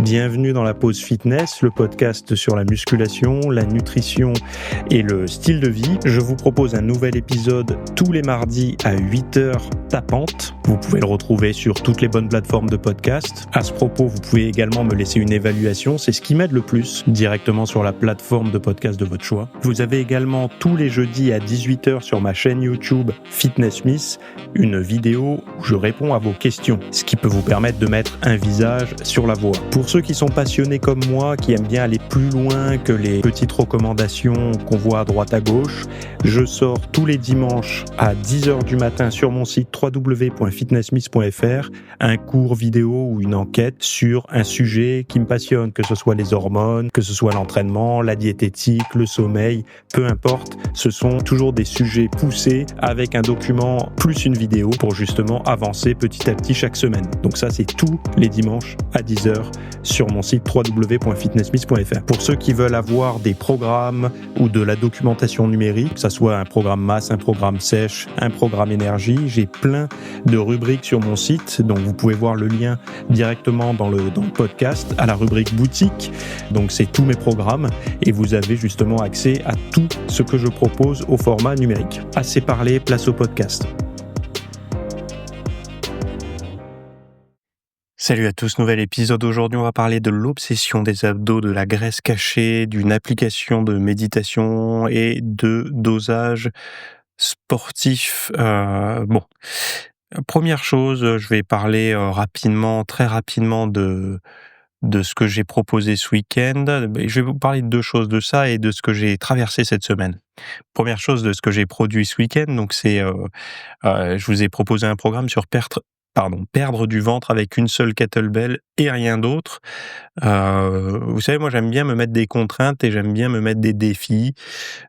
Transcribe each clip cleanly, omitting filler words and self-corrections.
Bienvenue dans la pause fitness, le podcast sur la musculation, la nutrition et le style de vie. Je vous propose un nouvel épisode tous les mardis à 8h tapante. Vous pouvez le retrouver sur toutes les bonnes plateformes de podcast. À ce propos, vous pouvez également me laisser une évaluation, c'est ce qui m'aide le plus, directement sur la plateforme de podcast de votre choix. Vous avez également tous les jeudis à 18h sur ma chaîne YouTube Fitness Miss, une vidéo où je réponds à vos questions, ce qui peut vous permettre de mettre un visage sur la voix. Pour ceux qui sont passionnés comme moi, qui aiment bien aller plus loin que les petites recommandations qu'on voit à droite à gauche, je sors tous les dimanches à 10h du matin sur mon site www.fitnessmiss.fr un cours vidéo ou une enquête sur un sujet qui me passionne, que ce soit les hormones, que ce soit l'entraînement, la diététique, le sommeil, peu importe, ce sont toujours des sujets poussés avec un document plus une vidéo pour justement avancer petit à petit chaque semaine. Donc ça, c'est tous les dimanches à 10h sur mon site www.fitnessmiss.fr. Pour ceux qui veulent avoir des programmes ou de la documentation numérique, que ce soit un programme masse, un programme sèche, un programme énergie, j'ai plein de rubriques sur mon site, donc vous pouvez voir le lien directement dans le podcast à la rubrique boutique. Donc c'est tous mes programmes et vous avez justement accès à tout ce que je propose au format numérique. Assez parlé, place au podcast. Salut à tous, nouvel épisode. Aujourd'hui, on va parler de l'obsession des abdos, de la graisse cachée, d'une application de méditation et de dosage sportif. Première chose, je vais parler très rapidement de ce que j'ai proposé ce week-end. Je vais vous parler de deux choses, de ça et de ce que j'ai traversé cette semaine. Première chose, de ce que j'ai produit ce week-end, donc je vous ai proposé un programme sur perdre du ventre avec une seule kettlebell et rien d'autre. Vous savez, moi j'aime bien me mettre des contraintes et j'aime bien me mettre des défis.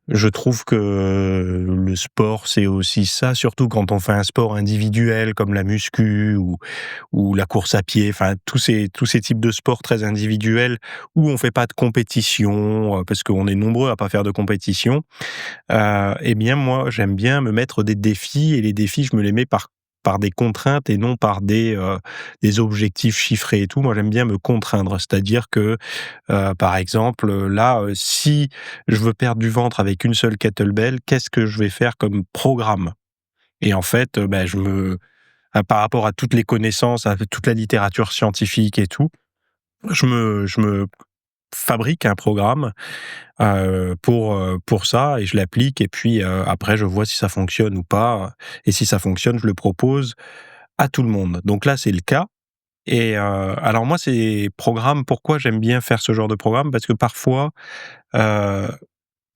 Je trouve que le sport, c'est aussi ça, surtout quand on fait un sport individuel comme la muscu ou la course à pied, enfin tous ces types de sports très individuels où on fait pas de compétition, parce qu'on est nombreux à pas faire de compétition. Eh bien moi, j'aime bien me mettre des défis et les défis, je me les mets par des contraintes et non par des objectifs chiffrés et tout. Moi, j'aime bien me contraindre, c'est-à-dire que, par exemple, là, si je veux perdre du ventre avec une seule kettlebell, qu'est-ce que je vais faire comme programme? Et en fait, par rapport à toutes les connaissances, à toute la littérature scientifique et tout, je me fabrique un programme pour ça et je l'applique et puis après je vois si ça fonctionne ou pas et si ça fonctionne, je le propose à tout le monde. Donc là, c'est le cas et alors moi, ces programmes, pourquoi j'aime bien faire ce genre de programme? Parce que parfois, heu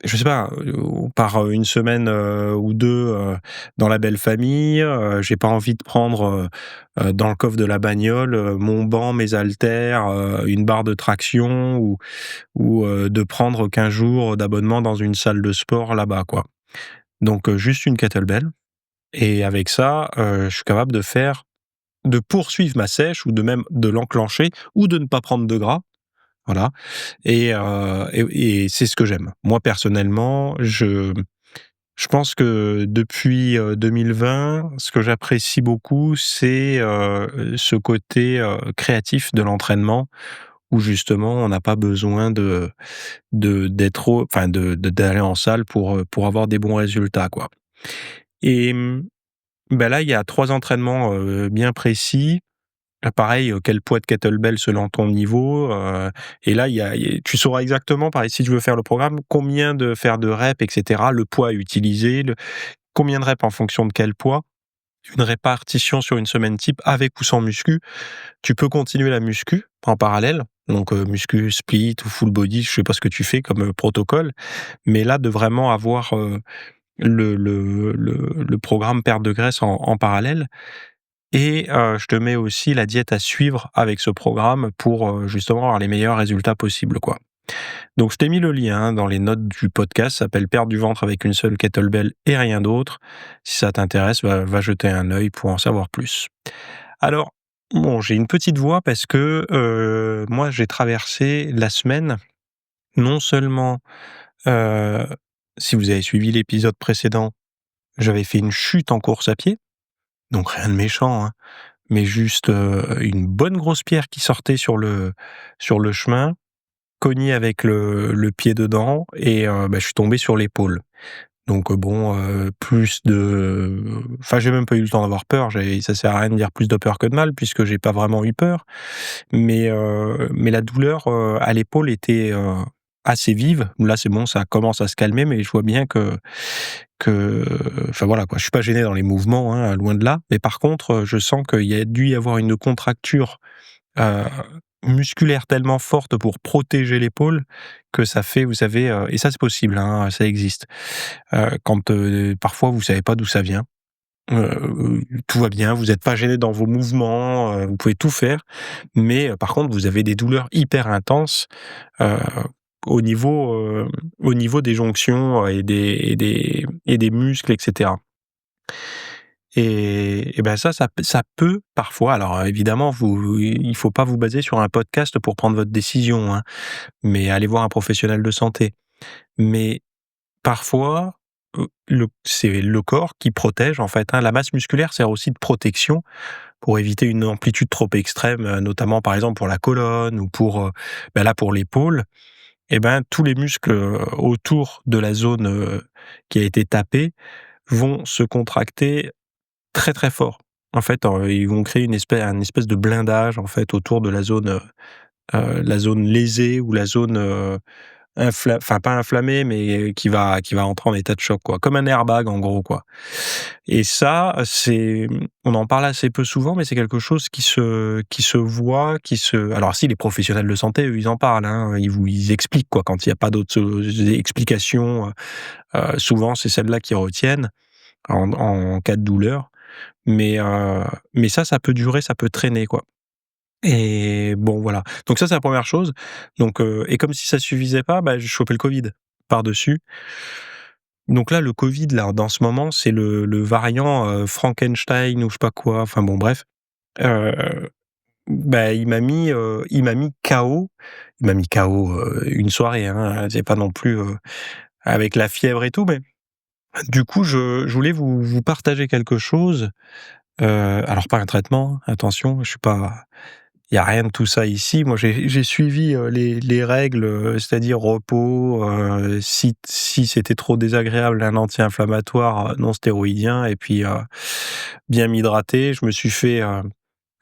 je sais pas, on part, une semaine, ou 2 dans la belle famille, j'ai pas envie de prendre, dans le coffre de la bagnole, mon banc, mes haltères, une barre de traction ou de prendre 15 jours d'abonnement dans une salle de sport là-bas, quoi. Donc juste une kettlebell et avec ça, je suis capable de poursuivre ma sèche ou de même de l'enclencher ou de ne pas prendre de gras, voilà et c'est ce que j'aime. Moi, personnellement, je pense que depuis, 2020, ce que j'apprécie beaucoup, c'est, ce côté, créatif de l'entraînement où justement on n'a pas besoin d'être enfin d'aller en salle pour avoir des bons résultats, quoi et là, il y a 3 entraînements, bien précis. Pareil, quel poids de kettlebell selon ton niveau, et là, tu sauras exactement, pareil, si tu veux faire le programme, combien de faire de reps et cetera, le poids à utiliser, combien de reps en fonction de quel poids, une répartition sur une semaine type avec ou sans muscu. Tu peux continuer la muscu en parallèle, donc muscu split ou full body, je sais pas ce que tu fais comme, protocole, mais là, de vraiment avoir, le programme perte de graisse en parallèle et je te mets aussi la diète à suivre avec ce programme pour, justement avoir les meilleurs résultats possibles, quoi. Donc je t'ai mis le lien hein, dans les notes du podcast, ça s'appelle «Perdre du ventre avec une seule kettlebell et rien d'autre». Si ça t'intéresse, va jeter un œil pour en savoir plus. Alors, bon, j'ai une petite voix parce que, moi j'ai traversé la semaine, non seulement, heu, si vous avez suivi l'épisode précédent, j'avais fait une chute en course à pied, donc rien de méchant, hein. mais juste, une bonne grosse pierre qui sortait sur le chemin, cogné avec le pied dedans et je suis tombé sur l'épaule. Donc bon, plus de enfin, j'ai même pas eu le temps d'avoir peur, ça sert à rien de dire plus de peur que de mal puisque j'ai pas vraiment eu peur. Mais la douleur, à l'épaule était, assez vive. Là, c'est bon, ça commence à se calmer, mais je vois bien que enfin voilà quoi, je suis pas gêné dans les mouvements, hein, loin de là. Mais par contre, je sens qu'il y a dû y avoir une contracture, heu, musculaire tellement forte pour protéger l'épaule que ça fait, vous savez, et ça c'est possible, hein, ça existe. Quand, parfois vous savez pas d'où ça vient, tout va bien, vous êtes pas gêné dans vos mouvements, vous pouvez tout faire, mais par contre vous avez des douleurs hyper intenses, heu, au niveau, au niveau des jonctions, et des muscles et cetera. Ça peut parfois, alors évidemment il faut pas vous baser sur un podcast pour prendre votre décision, hein, mais allez voir un professionnel de santé. Mais parfois, c'est le corps qui protège en fait, hein. La masse musculaire sert aussi de protection pour éviter une amplitude trop extrême, notamment par exemple pour la colonne ou là pour l'épaule. Et ben, tous les muscles, autour de la zone, qui a été tapée vont se contracter très, très fort. En fait, ils vont créer un espèce de blindage en fait autour de la zone lésée ou la zone, enfin pas inflammée, mais qui va entrer en état de choc quoi, comme un airbag en gros quoi. Et ça, on en parle assez peu souvent, mais c'est quelque chose qui se voit, alors si les professionnels de santé, eux, ils en parlent, hein, ils expliquent quoi quand il y a pas d'autres, explications, souvent c'est celles-là qu'ils retiennent en cas de douleur. Mais ça peut durer, ça peut traîner quoi. Et bon voilà. Donc ça, c'est la première chose. Donc et comme si ça suffisait pas, j'ai chopé le Covid par-dessus. Donc là, le Covid, là, dans ce moment, c'est le variant, Frankenstein ou je sais pas quoi, enfin bon bref. Heu, il m'a mis KO. Il m'a mis KO, une soirée, hein, c'est pas non plus, avec la fièvre et tout, mais du coup, je voulais vous partager quelque chose, alors pas un traitement, attention, je suis pas il y a rien de tout ça ici. Moi, j'ai suivi, les règles, c'est-à-dire repos, si c'était trop désagréable, un anti-inflammatoire, non stéroïdien et puis, bien m'hydrater.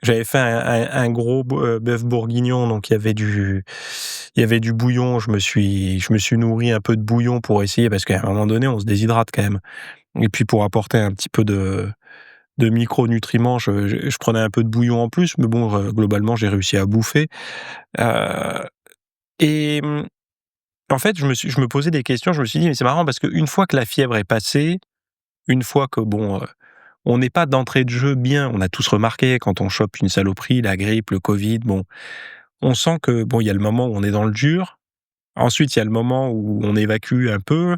J'avais fait un gros bœuf bourguignon, donc il y avait du bouillon. Je me suis nourri un peu de bouillon pour essayer parce qu'à un moment donné, on se déshydrate quand même et puis pour apporter un petit peu de micronutriments, je prenais un peu de bouillon en plus, mais bon, globalement, j'ai réussi à bouffer. Heu et en fait, je me posais des questions, je me suis dit: «Mais c'est marrant parce qu'une fois que la fièvre est passée, une fois que bon, on n'est pas d'entrée de jeu bien», on a tous remarqué quand on chope une saloperie, la grippe, le Covid, bon, on sent que bon, il y a le moment où on est dans le dur, ensuite il y a le moment où on évacue un peu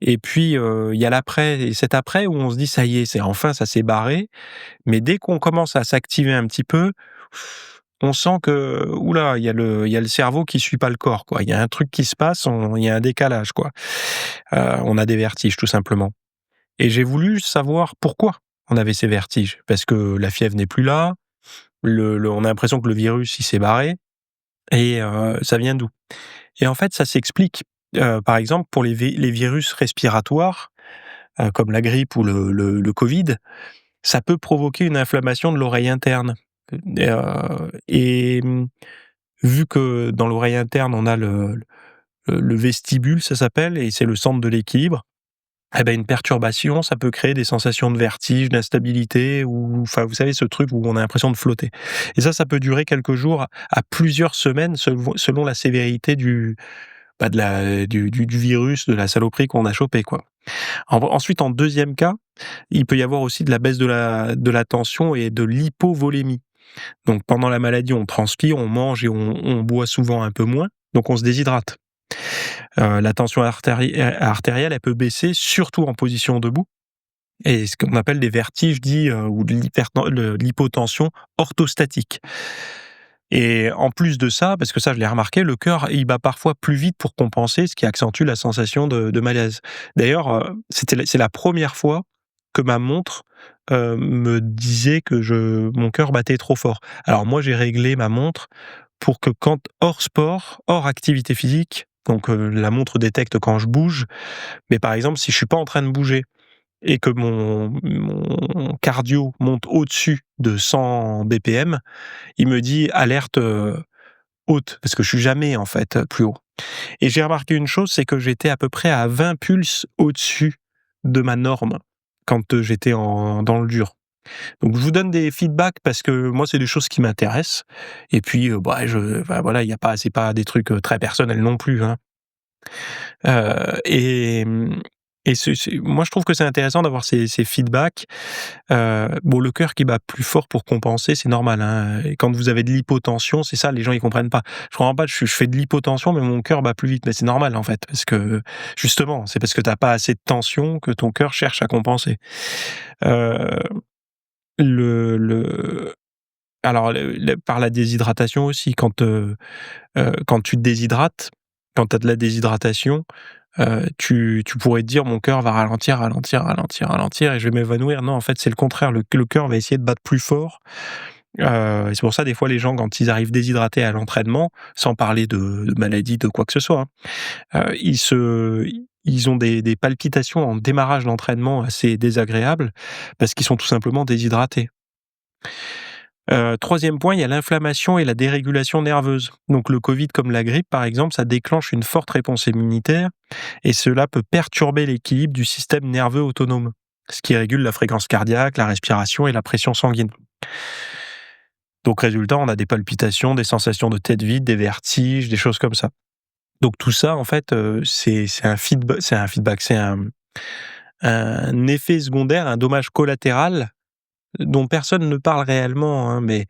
et puis, il y a l'après et cet après où on se dit: «Ça y est, c'est enfin ça s'est barré». Mais dès qu'on commence à s'activer un petit peu, on sent que, ouh là, il y a le cerveau qui suit pas le corps, quoi. Il y a un truc qui se passe, il y a un décalage, quoi. On a des vertiges, tout simplement. Et j'ai voulu savoir pourquoi on avait ces vertiges. Parce que la fièvre n'est plus là, on a l'impression que le virus, il s'est barré et ça vient d'où? Et en fait, ça s'explique, par exemple, pour les virus respiratoires, comme la grippe ou le Covid, ça peut provoquer une inflammation de l'oreille interne. Vu que dans l'oreille interne, on a le vestibule, ça s'appelle, et c'est le centre de l'équilibre, eh ben, une perturbation, ça peut créer des sensations de vertige, d'instabilité ou enfin, vous savez, ce truc où on a l'impression de flotter. Et ça peut durer quelques jours à plusieurs semaines selon la sévérité du virus, de la saloperie qu'on a chopé, quoi. Ensuite, en deuxième cas, il peut y avoir aussi de la baisse de la tension et de l'hypovolémie. Donc pendant la maladie, on transpire, on mange et on boit souvent un peu moins, donc on se déshydrate. La tension artérielle, elle peut baisser, surtout en position debout, et ce qu'on appelle des vertiges dits, ou de l'hypotension orthostatique. Et en plus de ça, parce que ça je l'ai remarqué, le cœur, il bat parfois plus vite pour compenser, ce qui accentue la sensation de malaise. D'ailleurs, c'est la première fois que ma montre, me disait que mon cœur battait trop fort. Alors moi, j'ai réglé ma montre pour que quand hors sport, hors activité physique, donc la montre détecte quand je bouge, mais par exemple, si je suis pas en train de bouger et que mon cardio monte au-dessus de 100 BPM, il me dit: «Alerte, haute», parce que je suis jamais, en fait, plus haut. Et j'ai remarqué une chose, c'est que j'étais à peu près à 20 pulses au-dessus de ma norme quand, j'étais dans le dur. Donc je vous donne des feedbacks parce que moi, c'est des choses qui m'intéressent et puis, enfin voilà, il y a pas c'est pas des trucs, très personnels non plus, hein. Et c'est moi, je trouve que c'est intéressant d'avoir ces feedbacks. Bon, le cœur qui bat plus fort pour compenser, c'est normal, hein, et quand vous avez de l'hypotension, c'est ça, les gens ils comprennent pas. Je comprends pas, je fais de l'hypotension, mais mon cœur bat plus vite. Mais c'est normal en fait, parce que justement, c'est parce que tu as pas assez de tension que ton cœur cherche à compenser. Heu, le alors par la déshydratation aussi, quand tu te déshydrates, quand tu as de la déshydratation, tu pourrais te dire: «Mon cœur va ralentir, ralentir, ralentir, ralentir et je vais m'évanouir». Non, en fait, c'est le contraire, le cœur va essayer de battre plus fort, et c'est pour ça, des fois, les gens, quand ils arrivent déshydratés à l'entraînement, sans parler de maladie, de quoi que ce soit, hein, ils ont des palpitations en démarrage d'entraînement assez désagréables, parce qu'ils sont tout simplement déshydratés. 3e point, il y a l'inflammation et la dérégulation nerveuse. Donc le Covid, comme la grippe par exemple, ça déclenche une forte réponse immunitaire et cela peut perturber l'équilibre du système nerveux autonome, ce qui régule la fréquence cardiaque, la respiration et la pression sanguine. Donc résultat, on a des palpitations, des sensations de tête vide, des vertiges, des choses comme ça. Donc tout ça, en fait, c'est un feedback, c'est un effet secondaire, un dommage collatéral dont personne ne parle réellement, hein, mais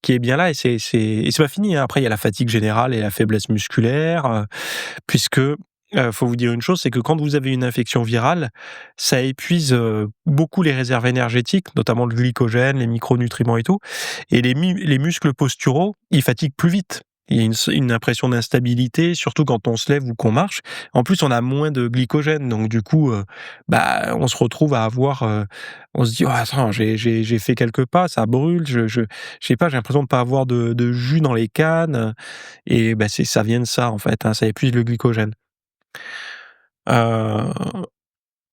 qui est bien là et c'est pas fini, hein. Après, il y a la fatigue générale et la faiblesse musculaire, puisque, faut vous dire une chose, c'est que quand vous avez une infection virale, ça épuise, beaucoup les réserves énergétiques, notamment le glycogène, les micronutriments et tout, et les muscles posturaux, ils fatiguent plus vite. Il y a une impression d'instabilité, surtout quand on se lève ou qu'on marche. En plus, on a moins de glycogène, donc du coup, on se retrouve à avoir, on se dit: «Oh attends, j'ai fait quelques pas, ça brûle, je sais pas, j'ai l'impression de pas avoir de jus dans les cannes», et bah, ça vient de ça en fait, hein, ça épuise le glycogène. Heu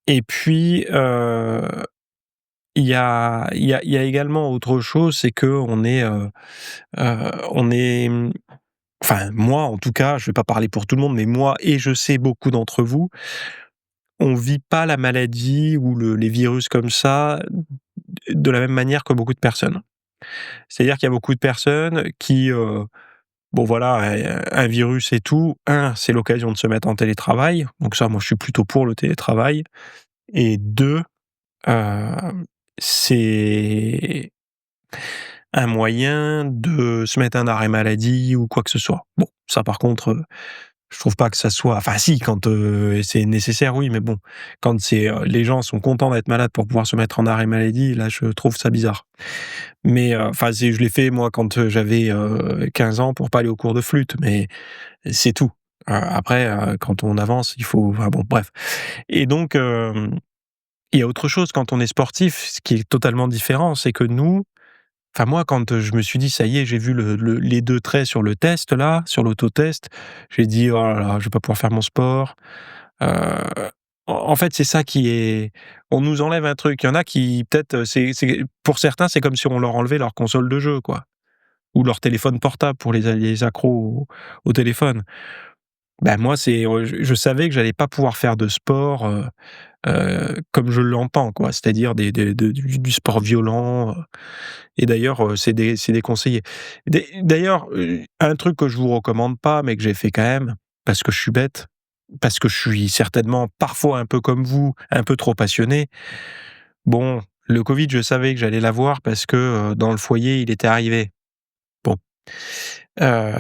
et puis, il y a également autre chose, c'est on est, enfin moi en tout cas, je vais pas parler pour tout le monde, mais moi et je sais beaucoup d'entre vous, on vit pas la maladie ou les virus comme ça de la même manière que beaucoup de personnes. C'est-à-dire qu'il y a beaucoup de personnes qui, bon voilà, un virus et tout, c'est l'occasion de se mettre en télétravail, donc ça moi je suis plutôt pour le télétravail, et 2, c'est un moyen de se mettre un arrêt maladie ou quoi que ce soit. Bon, ça par contre, je trouve pas que ça soit, enfin si, quand, c'est nécessaire, oui, mais bon, quand les gens sont contents d'être malades pour pouvoir se mettre en arrêt maladie, là, je trouve ça bizarre. Mais, enfin, je l'ai fait moi quand, j'avais, 15 ans pour pas aller au cours de flûte, mais c'est tout. Après, quand on avance, il faut, enfin bon, bref. Et donc, il y a autre chose quand on est sportif, ce qui est totalement différent, c'est que nous, enfin moi, quand, je me suis dit: «Ça y est, j'ai vu les 2 traits sur le test là, sur l'autotest», j'ai dit: «Oh là là, je vais pas pouvoir faire mon sport». Heu, en fait, c'est ça qui est, on nous enlève un truc. Il y en a qui peut-être, c'est pour certains, c'est comme si on leur enlevait leur console de jeu, quoi, ou leur téléphone portable pour les accros au téléphone. Ben moi, je savais que j'allais pas pouvoir faire de sport, comme je l'entends, quoi. C'est-à-dire du sport violent, et d'ailleurs, c'est déconseillé. D'ailleurs, un truc que je vous recommande pas, mais que j'ai fait quand même, parce que je suis bête, parce que je suis certainement parfois un peu comme vous, un peu trop passionné. Bon, le Covid, je savais que j'allais l'avoir parce que, dans le foyer, il était arrivé. Bon,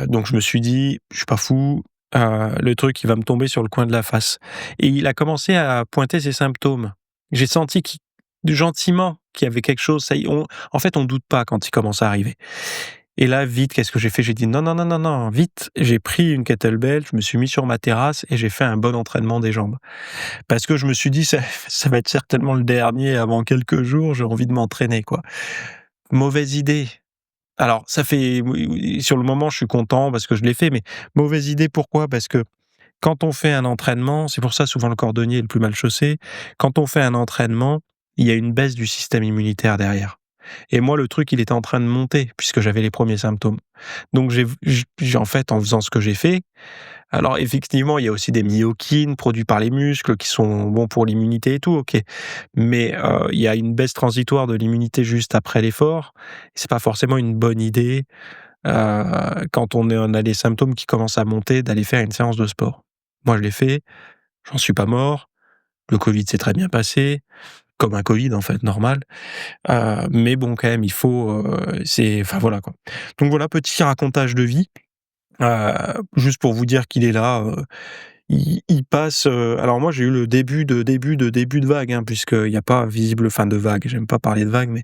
donc je me suis dit: «Je suis pas fou, le truc, il va me tomber sur le coin de la face», et il a commencé à pointer ses symptômes. J'ai senti gentiment qu'il y avait quelque chose, ça y est, en fait, on doute pas quand il commence à arriver. Et là, vite, qu'est-ce que j'ai fait? J'ai dit: «Non, non, non, non, non, vite!» J'ai pris une kettlebell, je me suis mis sur ma terrasse et j'ai fait un bon entraînement des jambes. Parce que je me suis dit: «Ça va être certainement le dernier avant quelques jours, j'ai envie de m'entraîner, quoi». Mauvaise idée. Alors ça fait oui, oui, sur le moment, je suis content parce que je l'ai fait, mais mauvaise idée, pourquoi? Parce que quand on fait un entraînement, c'est pour ça souvent le cordonnier est le plus mal chaussé, quand on fait un entraînement, il y a une baisse du système immunitaire derrière. Et moi, le truc, il était en train de monter puisque j'avais les premiers symptômes. Donc j'ai en fait, en faisant ce que j'ai fait, alors effectivement, il y a aussi des myokines produits par les muscles qui sont bons pour l'immunité et tout, OK. Mais, il y a une baisse transitoire de l'immunité juste après l'effort. C'est pas forcément une bonne idée, quand on a des symptômes qui commencent à monter, d'aller faire une séance de sport. Moi, je l'ai fait, j'en suis pas mort, le covid s'est très bien passé, comme un covid, en fait, normal. Mais bon, quand même, il faut, c'est enfin voilà, quoi. Donc voilà, petit racontage de vie, juste pour vous dire qu'il est là, il passe, alors moi, j'ai eu le début de vague, hein, puisqu'il y a pas visible fin de vague, j'aime pas parler de vague, mais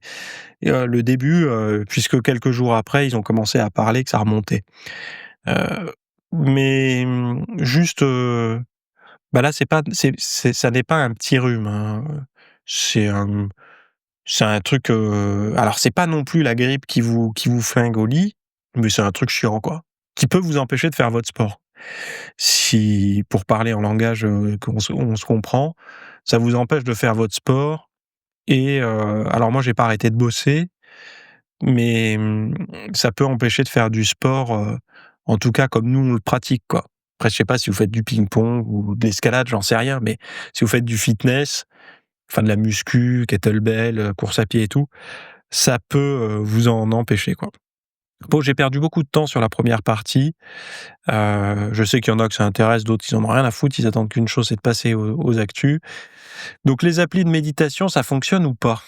le début, puisque quelques jours après, ils ont commencé à parler que ça remontait. Heu, mais juste, bah, là, c'est ça n'est pas un petit rhume, hein, c'est un c'est un truc, alors c'est pas non plus la grippe qui vous flingue au lit, mais c'est un truc chiant, quoi, qui peut vous empêcher de faire votre sport. Si pour parler en langage, qu'on se comprend, ça vous empêche de faire votre sport et alors moi j'ai pas arrêté de bosser, mais ça peut empêcher de faire du sport, en tout cas comme nous on le pratique, quoi. Après je sais pas si vous faites du ping-pong ou de l'escalade, j'en sais rien, mais si vous faites du fitness, enfin de la muscu, kettlebell, course à pied et tout, ça peut, vous en empêcher, quoi. Bon, j'ai perdu beaucoup de temps sur la première partie. Je sais qu'il y en a que ça intéresse, d'autres ils en ont rien à foutre, ils attendent qu'une chose, c'est de passer aux actus. Donc les applis de méditation, ça fonctionne ou pas?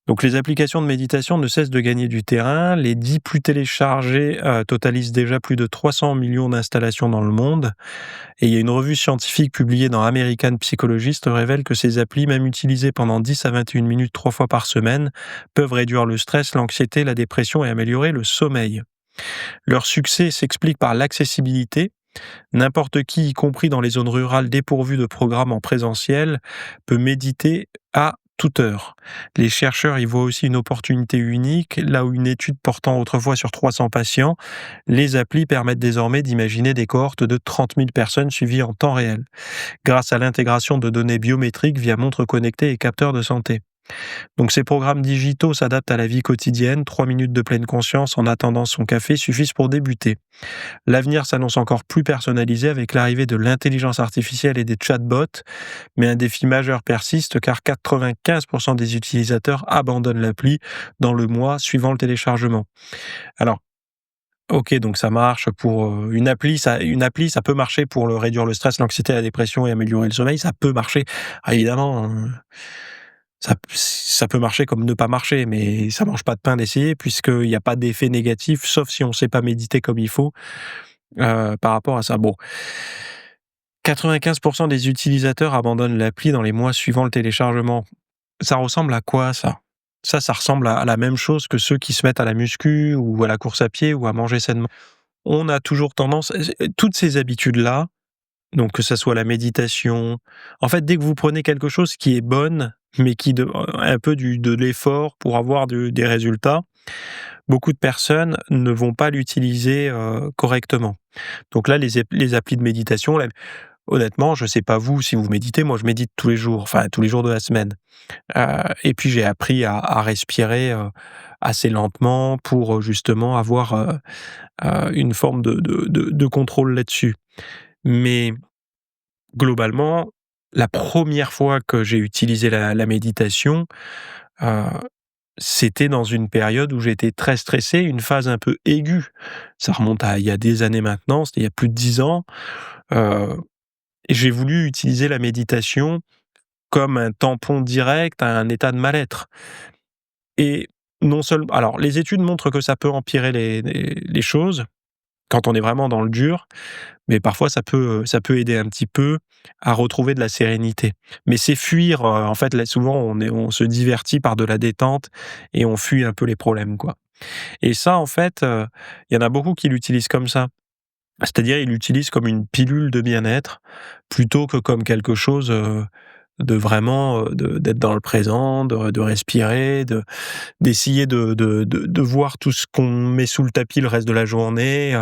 Donc les applications de méditation ne cessent de gagner du terrain. Les 10 plus téléchargées, totalisent déjà plus de 300 millions d'installations dans le monde. Et il y a une revue scientifique publiée dans American Psychologist révèle que ces applis, même utilisées pendant 10 à 21 minutes 3 fois par semaine, peuvent réduire le stress, l'anxiété, la dépression et améliorer le sommeil. Leur succès s'explique par l'accessibilité. N'importe qui, y compris dans les zones rurales dépourvues de programmes en présentiel, peut méditer à toute heure. Les chercheurs y voient aussi une opportunité unique, là où une étude portant autrefois sur 300 patients, les applis permettent désormais d'imaginer des cohortes de 30 000 personnes suivies en temps réel, grâce à l'intégration de données biométriques via montres connectées et capteurs de santé. Donc ces programmes digitaux s'adaptent à la vie quotidienne, 3 minutes de pleine conscience en attendant son café suffisent pour débuter. L'avenir s'annonce encore plus personnalisé avec l'arrivée de l'intelligence artificielle et des chatbots, mais un défi majeur persiste car 95% des utilisateurs abandonnent l'appli dans le mois suivant le téléchargement. Alors, ok, donc ça marche pour une appli, ça peut marcher pour réduire le stress, l'anxiété, la dépression et améliorer le sommeil, ça peut marcher. Ah, évidemment, ça peut marcher comme ne pas marcher, mais ça mange pas de pain d'essayer puisqu'il n'y a pas d'effet négatif, sauf si on ne sait pas méditer comme il faut. Par rapport à ça. Bon, 95% des utilisateurs abandonnent l'appli dans les mois suivant le téléchargement. Ça ressemble à quoi ça? Ça ressemble à la même chose que ceux qui se mettent à la muscu ou à la course à pied ou à manger sainement. On a toujours tendance toutes ces habitudes-là, donc que ça soit la méditation, en fait, dès que vous prenez quelque chose qui est bonne, mais qui de un peu de l'effort pour avoir des résultats, beaucoup de personnes ne vont pas l'utiliser, correctement. Donc là, les applis de méditation, là, honnêtement, je sais pas vous si vous méditez, moi je médite tous les jours, enfin tous les jours de la semaine. Et puis j'ai appris à respirer, assez lentement pour, justement avoir, une forme de contrôle là-dessus. Mais globalement, la première fois que j'ai utilisé la méditation, heu, c'était dans une période où j'étais très stressé, une phase un peu aiguë. Ça remonte à il y a des années maintenant, c'était il y a plus de 10 ans. Heu Et j'ai voulu utiliser la méditation comme un tampon direct à un état de mal-être. Et non seulement, alors les études montrent que ça peut empirer les choses, quand on est vraiment dans le dur, mais parfois ça peut aider un petit peu à retrouver de la sérénité. Mais c'est fuir, en fait, là, souvent on se divertit par de la détente et on fuit un peu les problèmes, quoi. Et ça, en fait, il y en a beaucoup qui l'utilisent comme ça. C'est-à-dire, ils l'utilisent comme une pilule de bien-être, plutôt que comme quelque chose, de vraiment, d'être dans le présent, de respirer, d'essayer de voir tout ce qu'on met sous le tapis le reste de la journée,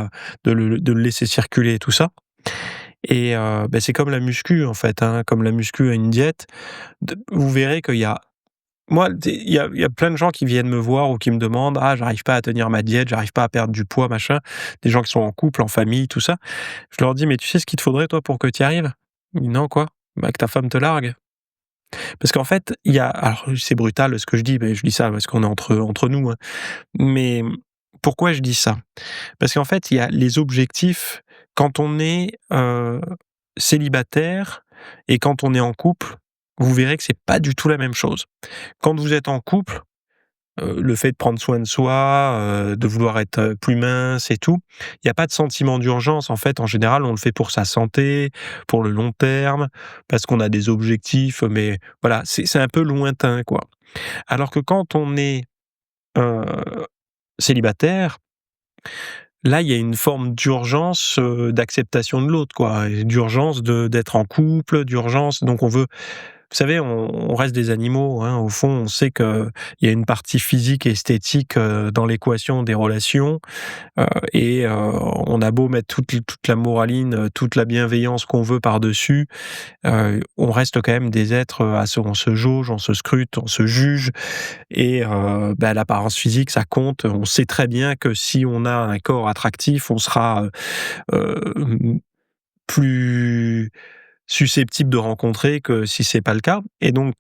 de le laisser circuler et tout ça. Et c'est comme la muscu, en fait, hein, comme la muscu à une diète. Vous verrez qu'il y a moi, il y a plein de gens qui viennent me voir ou qui me demandent: «Ah, j'arrive pas à tenir ma diète, j'arrive pas à perdre du poids, machin». Des gens qui sont en couple, en famille, tout ça. Je leur dis: «Mais tu sais ce qu'il te faudrait toi pour que tu y arrives?» Ils disent: «Non, quoi?» «Bah, que ta femme te largue». Parce qu'en fait, il y a alors c'est brutal ce que je dis, mais je dis ça parce qu'on est entre nous, hein. Mais pourquoi je dis ça? Parce qu'en fait, il y a les objectifs quand on est, célibataire et quand on est en couple, vous verrez que c'est pas du tout la même chose. Quand vous êtes en couple, le fait de prendre soin de soi, de vouloir être, plus mince et tout, il y a pas de sentiment d'urgence. En fait, en général, on le fait pour sa santé, pour le long terme, parce qu'on a des objectifs, mais voilà, c'est un peu lointain, quoi. Alors que quand on est, heu, célibataire, là, il y a une forme d'urgence, d'acceptation de l'autre, quoi, et d'urgence d'être en couple, d'urgence donc on veut vous savez, on reste des animaux, hein, au fond, on sait qu'il y a une partie physique et esthétique, dans l'équation des relations, on a beau mettre toute la moraline, toute la bienveillance qu'on veut par-dessus, on reste quand même des êtres, on se jauge, on se scrute, on se juge et l'apparence physique, ça compte. On sait très bien que si on a un corps attractif, on sera, heu, plus susceptible de rencontrer que si c'est pas le cas et donc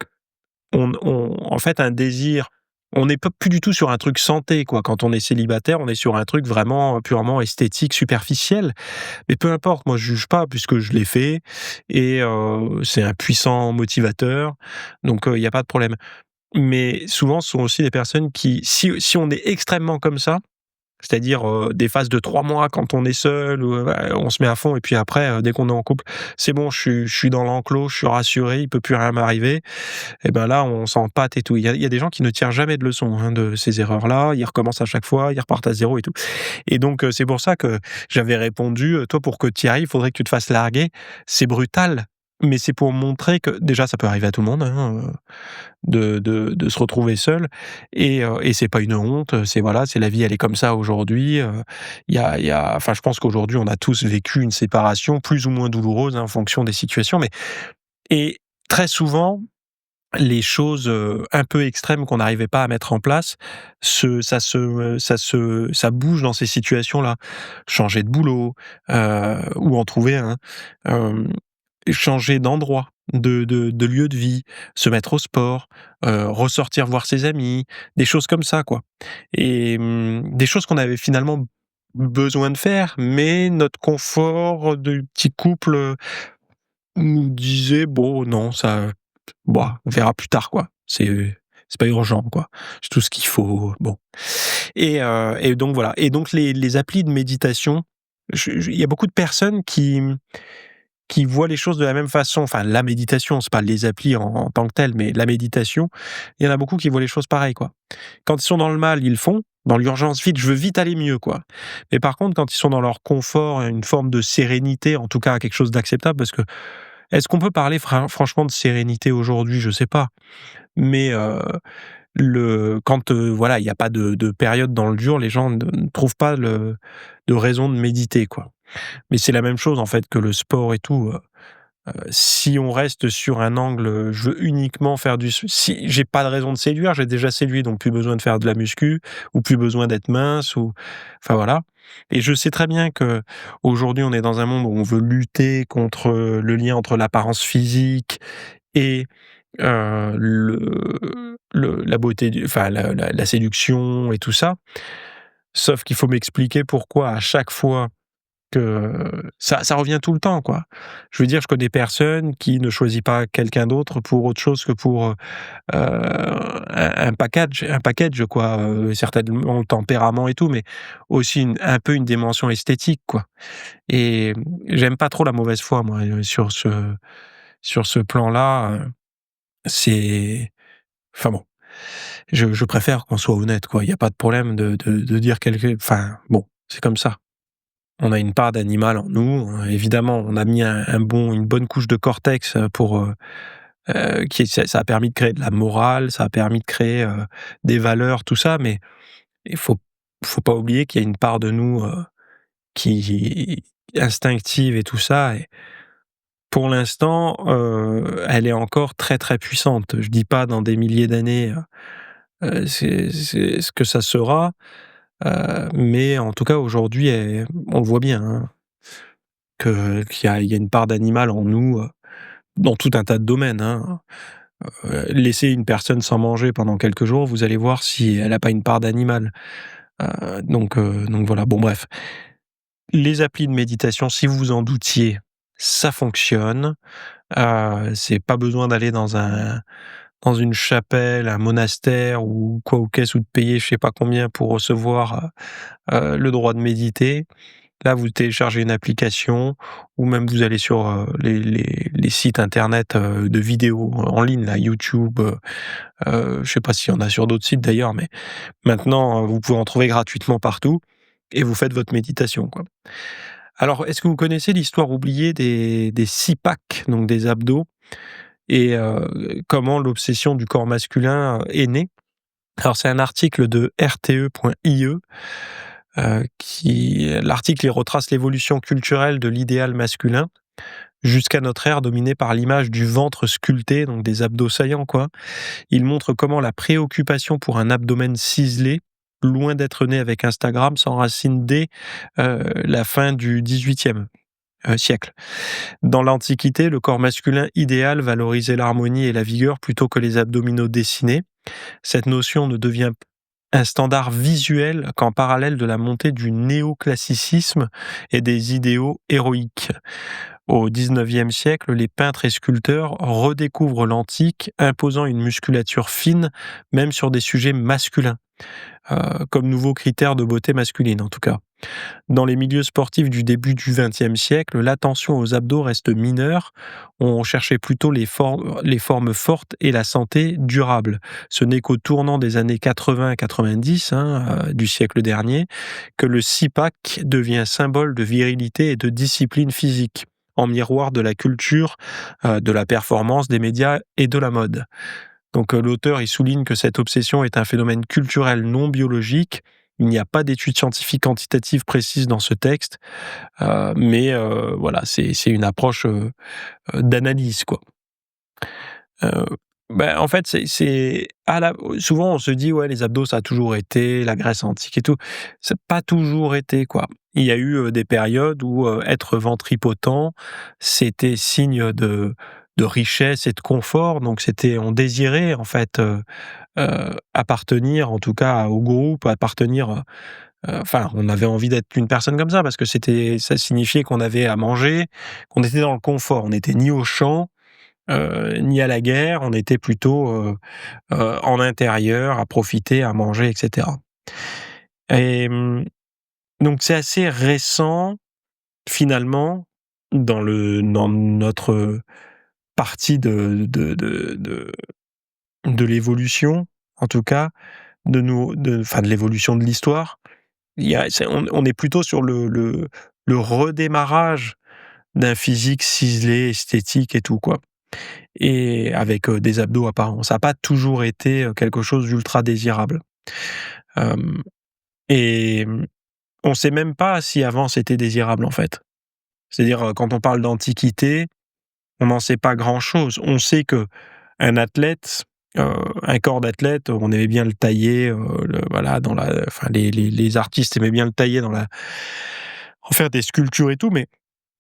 en fait, un désir on n'est pas plus du tout sur un truc santé, quoi. Quand on est célibataire, on est sur un truc vraiment purement esthétique, superficiel. Mais peu importe, moi je juge pas puisque je l'ai fait et c'est un puissant motivateur, donc il y a pas de problème. Mais souvent, ce sont aussi des personnes qui si on est extrêmement comme ça, c'est-à-dire, des phases de 3 mois quand on est seul ou, on se met à fond et puis après, dès qu'on est en couple, c'est bon, je suis dans l'enclos, je suis rassuré, il peut plus rien m'arriver et ben là, on s'empâte et tout. Il y a des gens qui ne tirent jamais de leçon, hein, de ces erreurs-là. Ils recommencent à chaque fois, ils repartent à zéro et tout. Et donc, c'est pour ça que j'avais répondu, «Toi, pour que tu y arrives, il faudrait que tu te fasses larguer». C'est brutal, mais c'est pour montrer que déjà, ça peut arriver à tout le monde, hein, de se retrouver seul et c'est pas une honte, c'est voilà, c'est la vie, elle est comme ça aujourd'hui, enfin, je pense qu'aujourd'hui, on a tous vécu une séparation plus ou moins douloureuse, hein, en fonction des situations, mais et très souvent les choses, un peu extrêmes qu'on n'arrivait pas à mettre en place, ça bouge dans ces situations-là. Changer de boulot, ou en trouver un, hem, changer d'endroit, de lieu de vie, se mettre au sport, ressortir voir ses amis, des choses comme ça, quoi et des choses qu'on avait finalement besoin de faire, mais notre confort de petit couple, nous disait: «Bon, non, ça bah, on verra plus tard, quoi. C'est pas urgent, quoi. J'ai tout ce qu'il faut, bon et donc voilà et donc les applis de méditation, il y a beaucoup de personnes qui voient les choses de la même façon. Enfin, la méditation, c'est pas les applis en tant que telles, mais la méditation, il y en a beaucoup qui voient les choses pareil, quoi. Quand ils sont dans le mal, ils le font. Dans l'urgence, vite, je veux vite aller mieux, quoi. Mais par contre, quand ils sont dans leur confort, une forme de sérénité, en tout cas quelque chose d'acceptable, parce que est-ce qu'on peut parler franchement de sérénité aujourd'hui? Je sais pas. Mais quand, voilà, il y a pas de période dans le dur, les gens ne trouvent pas de raison de méditer, quoi. Mais c'est la même chose, en fait, que le sport et tout, si on reste sur un angle, je veux uniquement faire si j'ai pas de raison de séduire, j'ai déjà séduit, donc plus besoin de faire de la muscu ou plus besoin d'être mince ou enfin voilà et je sais très bien qu'aujourd'hui, on est dans un monde où on veut lutter contre, le lien entre l'apparence physique et la beauté enfin la séduction et tout ça. Sauf qu'il faut m'expliquer pourquoi à chaque fois que ça revient tout le temps, quoi. Je veux dire, je connais personne qui ne choisit pas quelqu'un d'autre pour autre chose que pour, un package quoi, certainement le tempérament et tout, mais aussi un peu une dimension esthétique, quoi et j'aime pas trop la mauvaise foi moi, sur ce plan-là, c'est enfin bon. Je préfère qu'on soit honnête, quoi. Il y a pas de problème de dire quelque enfin, bon, c'est comme ça. On a une part d'animal en nous, évidemment, on a mis une bonne couche de cortex, pour, qui ça a permis de créer de la morale, ça a permis de créer, des valeurs, tout ça, mais il faut pas oublier qu'il y a une part de nous, qui instinctive et tout ça et pour l'instant, elle est encore très, très puissante. Je dis pas dans des milliers d'années, c'est ce que ça sera, mais en tout cas aujourd'hui, on le voit bien, hein, qu'il y a une part d'animal en nous, dans tout un tas de domaines, hein. Laissez une personne sans manger pendant quelques jours, vous allez voir si elle a pas une part d'animal. Donc voilà, bon bref. Les applis de méditation, si vous vous en doutiez, ça fonctionne. C'est pas besoin d'aller dans une chapelle, un monastère ou quoi ou qu'est-ce ou de payer je sais pas combien pour recevoir, le droit de méditer. Là, vous téléchargez une application ou même vous allez sur, les sites internet, de vidéos en ligne là, YouTube, je sais pas s'il y en a sur d'autres sites d'ailleurs, mais maintenant, vous pouvez en trouver gratuitement partout et vous faites votre méditation, quoi. Alors, est-ce que vous connaissez l'histoire oubliée des 6 packs, donc des abdos et comment l'obsession du corps masculin est née? Alors, c'est un article de RTE.ie, qui l'article, il retrace l'évolution culturelle de l'idéal masculin jusqu'à notre ère dominée par l'image du ventre sculpté, donc des abdos saillants, quoi. Il montre comment la préoccupation pour un abdomen ciselé, loin d'être né avec Instagram, s'enracine dès, la fin du XVIIIe siècle. Dans l'Antiquité, le corps masculin idéal valorisait l'harmonie et la vigueur plutôt que les abdominaux dessinés. Cette notion ne devient un standard visuel qu'en parallèle de la montée du néoclassicisme et des idéaux héroïques. Au XIXe siècle, les peintres et sculpteurs redécouvrent l'antique, imposant une musculature fine, même sur des sujets masculins, comme nouveau critère de beauté masculine en tout cas. Dans les milieux sportifs du début du XXe siècle, l'attention aux abdos reste mineure. On cherchait plutôt les formes fortes et la santé durable. Ce n'est qu'au tournant des années 80-90 du siècle dernier que le six-pack devient symbole de virilité et de discipline physique, en miroir de la culture, de la performance, des médias et de la mode. Donc l'auteur il souligne que cette obsession est un phénomène culturel non biologique. Il n'y a pas d'études scientifiques quantitatives précises dans ce texte, mais voilà, c'est une approche d'analyse, quoi. Heu, en fait, c'est à la souvent on se dit: «Ouais, les abdos, ça a toujours été, la Grèce antique et tout». Ça a pas toujours été, quoi. Il y a eu, des périodes où, être ventripotent, c'était signe de richesse et de confort, donc on désirait en fait, appartenir en tout cas au groupe, appartenir, enfin, on avait envie d'être une personne comme ça parce que ça signifiait qu'on avait à manger, qu'on était dans le confort. On n'était ni au champ, ni à la guerre, on était plutôt, en intérieur, à profiter, à manger et cetera et donc c'est assez récent, finalement, dans notre partie de l'évolution, en tout cas, de l'évolution de l'histoire. Il y a c'est on est plutôt sur le redémarrage d'un physique ciselé, esthétique et tout, quoi et avec, des abdos apparents. Ça a pas toujours été, quelque chose d'ultra désirable. Hem et on sait même pas si avant c'était désirable, en fait. C'est-à-dire, quand on parle d'antiquité, on n'en sait pas grand-chose. On sait qu'un athlète, un corps d'athlète, on aimait bien le tailler, voilà, les artistes aimaient bien le tailler en faire des sculptures et tout, mais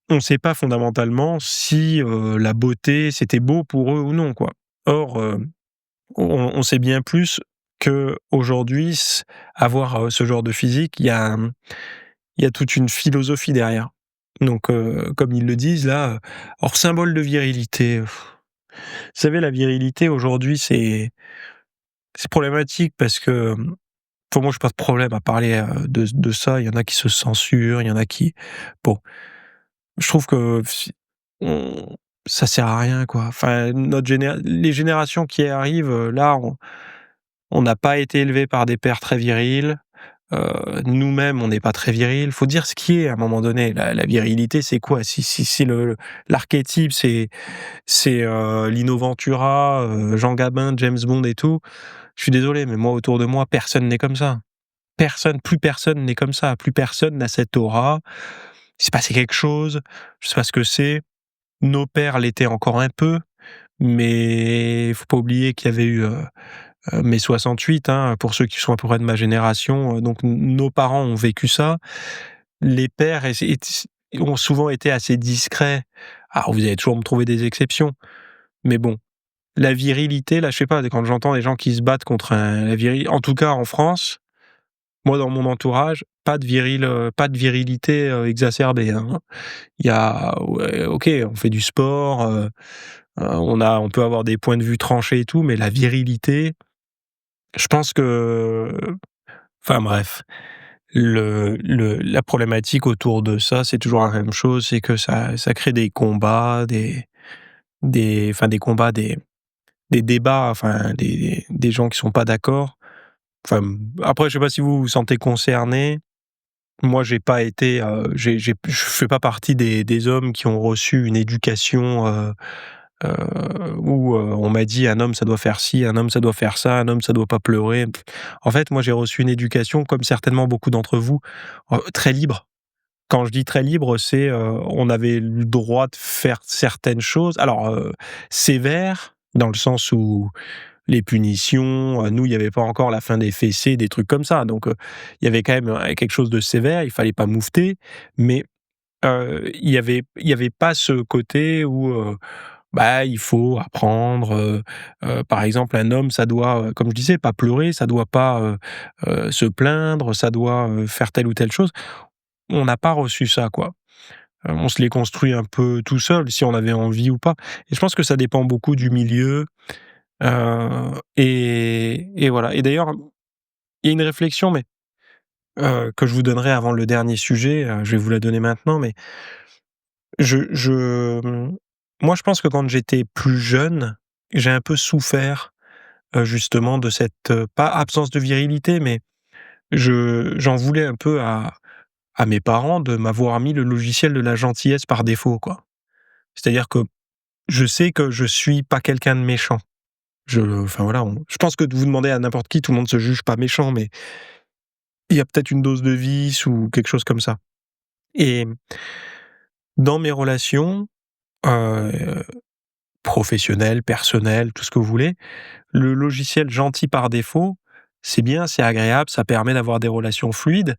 on ne sait pas fondamentalement si, la beauté, c'était beau pour eux ou non, quoi. Or, on sait bien plus qu'aujourd'hui, avoir, ce genre de physique, il y a toute une philosophie derrière. Donc, comme ils le disent là, alors symbole de virilité, vous savez la virilité aujourd'hui c'est problématique parce que, pour moi j'ai pas de problème à parler, de ça. Il y en a qui se censurent, il y en a qui bon, je trouve que si on ça sert à rien quoi. Enfin les générations qui arrivent, là On n'a pas été élevés par des pères très virils. Nous-mêmes, on n'est pas très virils. Faut dire ce qui est à un moment donné. La virilité, c'est quoi? Si l'archétype, c'est Lino Ventura, Jean Gabin, James Bond et tout, je suis désolé, mais moi, autour de moi, personne n'est comme ça. Plus personne n'est comme ça. Plus personne n'a cette aura. Il s'est passé quelque chose, je sais pas ce que c'est. Nos pères l'étaient encore un peu, mais faut pas oublier qu'il y avait eu, mai 68, hein, pour ceux qui sont à peu près de ma génération, donc nos parents ont vécu ça. Les pères ont souvent été assez discrets. Alors vous allez toujours me trouver des exceptions, mais bon, la virilité, là, je sais pas, quand j'entends des gens qui se battent contre la virilité, en tout cas en France, moi dans mon entourage, pas de virilité, exacerbée, hein. Il y a ouais, OK, on fait du sport, on peut avoir des points de vue tranchés et tout, mais la virilité, je pense que enfin bref, la problématique autour de ça, c'est toujours la même chose, c'est que ça crée des combats, des combats, des débats, enfin des gens qui sont pas d'accord. Enfin, après je sais pas si vous vous sentez concerné. Moi j'ai pas été, je fais pas partie des hommes qui ont reçu une éducation, où, on m'a dit: «Un homme, ça doit faire ci, un homme, ça doit faire ça, un homme, ça doit pas pleurer». En fait, moi, j'ai reçu une éducation, comme certainement beaucoup d'entre vous, très libre. Quand je dis très libre, c'est, on avait le droit de faire certaines choses. Alors, sévères, dans le sens où les punitions, nous, il y avait pas encore la fin des fessées, des trucs comme ça. Donc, il y avait quand même, quelque chose de sévère, il fallait pas moufter. Mais, il y avait pas ce côté où, bah, il faut apprendre, par exemple, un homme, ça doit, comme je disais, pas pleurer, ça doit pas, se plaindre, ça doit, faire telle ou telle chose. On n'a pas reçu ça, quoi. On se l'est construit un peu tout seul, si on avait envie ou pas. Et je pense que ça dépend beaucoup du milieu, et voilà. Et d'ailleurs, il y a une réflexion, mais que je vous donnerai avant le dernier sujet, je vais vous la donner maintenant, mais moi, je pense que quand j'étais plus jeune, j'ai un peu souffert, justement de cette, pas absence de virilité, mais j'en voulais un peu à mes parents de m'avoir mis le logiciel de la gentillesse par défaut, quoi. C'est-à-dire que je sais que je suis pas quelqu'un de méchant. Enfin voilà, je pense que de vous demander à n'importe qui, tout le monde se juge pas méchant, mais il y a peut-être une dose de vice ou quelque chose comme ça. Et dans mes relations, heu, professionnelles, personnelles, tout ce que vous voulez, le logiciel gentil par défaut, c'est bien, c'est agréable, ça permet d'avoir des relations fluides,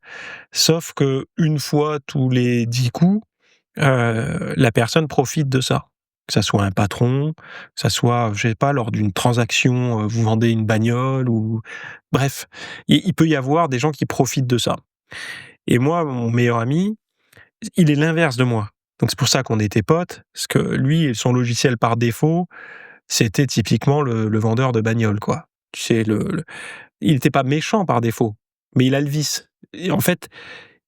sauf que une fois tous les 10 coups, la personne profite de ça. Que ça soit un patron, que ça soit, je sais pas, lors d'une transaction, vous vendez une bagnole ou bref, il peut y avoir des gens qui profitent de ça. Et moi, mon meilleur ami, il est l'inverse de moi. Donc c'est pour ça qu'on était potes, parce que lui, son logiciel par défaut, c'était typiquement le vendeur de bagnole, quoi. Tu sais, il était pas méchant par défaut, mais il a le vice. Et en fait,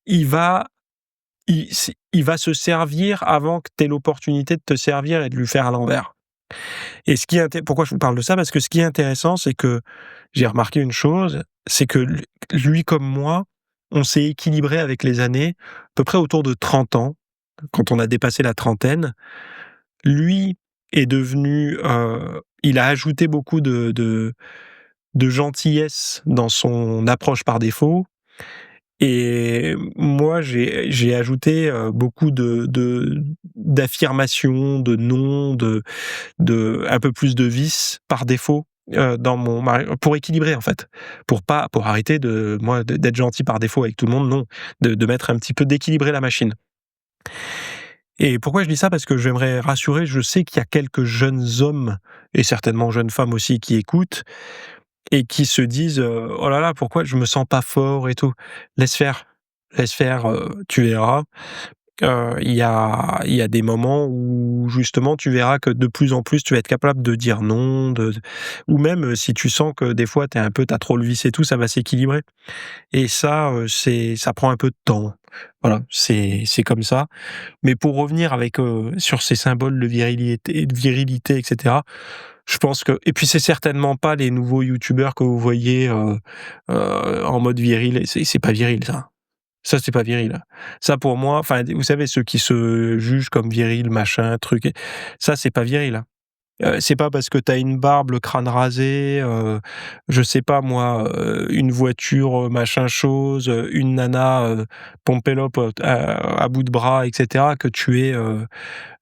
il va il va se servir avant que tu aies l'opportunité de te servir et de lui faire à l'envers. Et pourquoi je vous parle de ça? Parce que ce qui est intéressant, c'est que j'ai remarqué une chose, c'est que lui comme moi, on s'est équilibré avec les années, à peu près autour de 30 ans, quand on a dépassé la trentaine. Lui est devenu, il a ajouté beaucoup de gentillesse dans son approche par défaut. Et moi, j'ai ajouté, beaucoup d'affirmations, de noms, un peu plus de vices par défaut, dans mon mari pour équilibrer, en fait. Pour arrêter d'être gentil par défaut avec tout le monde, non. De mettre un petit peu d'équilibrer la machine. Et pourquoi je dis ça? Parce que j'aimerais rassurer, je sais qu'il y a quelques jeunes hommes et certainement jeunes femmes aussi qui écoutent et qui se disent, «Oh là là, pourquoi je me sens pas fort et tout». Laisse faire, tu verras. Il y a des moments où justement tu verras que de plus en plus tu vas être capable de dire non, ou même, si tu sens que des fois tu as trop le vice et tout, ça va s'équilibrer. Et ça, ça prend un peu de temps. Voilà, c'est comme ça. Mais pour revenir sur ces symboles de virilité et cetera, Je pense que et puis c'est certainement pas les nouveaux youtubeurs que vous voyez, en mode viril, c'est pas viril ça. Ça, c'est pas viril. Ça pour moi, enfin, vous savez ceux qui se jugent comme virils, machin, truc et ça c'est pas viril. C'est pas parce que tu as une barbe, le crâne rasé, je sais pas moi, une voiture, machin chose, une nana, pompelope, à bout de bras et cetera que tu es,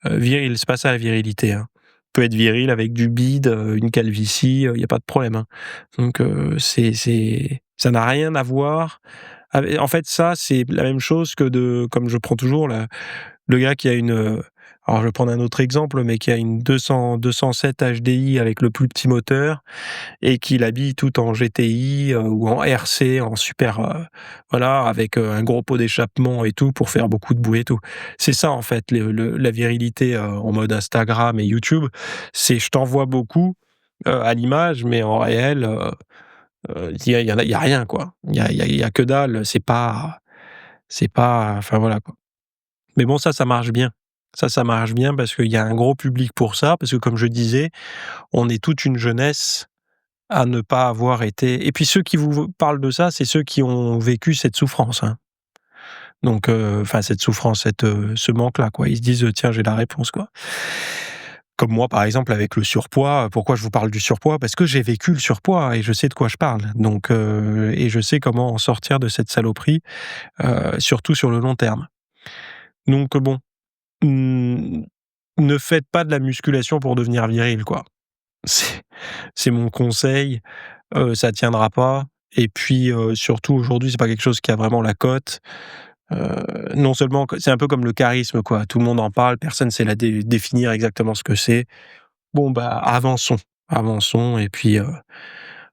viril. C'est pas ça la virilité, hein. Tu peux être viril avec du bide, une calvitie, il y a pas de problème, hein. Donc c'est ça n'a rien à voir ave en fait, ça, c'est la même chose que de comme je prends toujours le gars qui a une, alors je vais prendre un autre exemple, mais qui a une 207 HDI avec le plus petit moteur et qui l'habille tout en GTI, ou en RC, en super, voilà, avec, un gros pot d'échappement et tout pour faire beaucoup de bruit et tout. C'est ça en fait la virilité, en mode Instagram et YouTube, c'est je t'envoie beaucoup, à l'image, mais en réel, il y a rien quoi. Il y a que dalle, c'est pas enfin voilà quoi. Mais bon ça marche bien. Ça marche bien parce qu'il y a un gros public pour ça, parce que comme je disais, on est toute une jeunesse à ne pas avoir été et puis ceux qui vous parlent de ça, c'est ceux qui ont vécu cette souffrance, hein. Donc enfin cette souffrance, ce manque-là, quoi. Ils se disent: «Tiens, j'ai la réponse», quoi. Comme moi, par exemple, avec le surpoids, pourquoi je vous parle du surpoids? Parce que j'ai vécu le surpoids et je sais de quoi je parle. Donc et je sais comment en sortir de cette saloperie, surtout sur le long terme. Donc bon, mmh, ne faites pas de la musculation pour devenir viril, quoi. C'est c'est mon conseil, ça tiendra pas et puis, surtout aujourd'hui, c'est pas quelque chose qui a vraiment la cote. Non seulement que c'est un peu comme le charisme, quoi, tout le monde en parle, personne sait la définir exactement ce que c'est. Bon, bah, avançons et puis,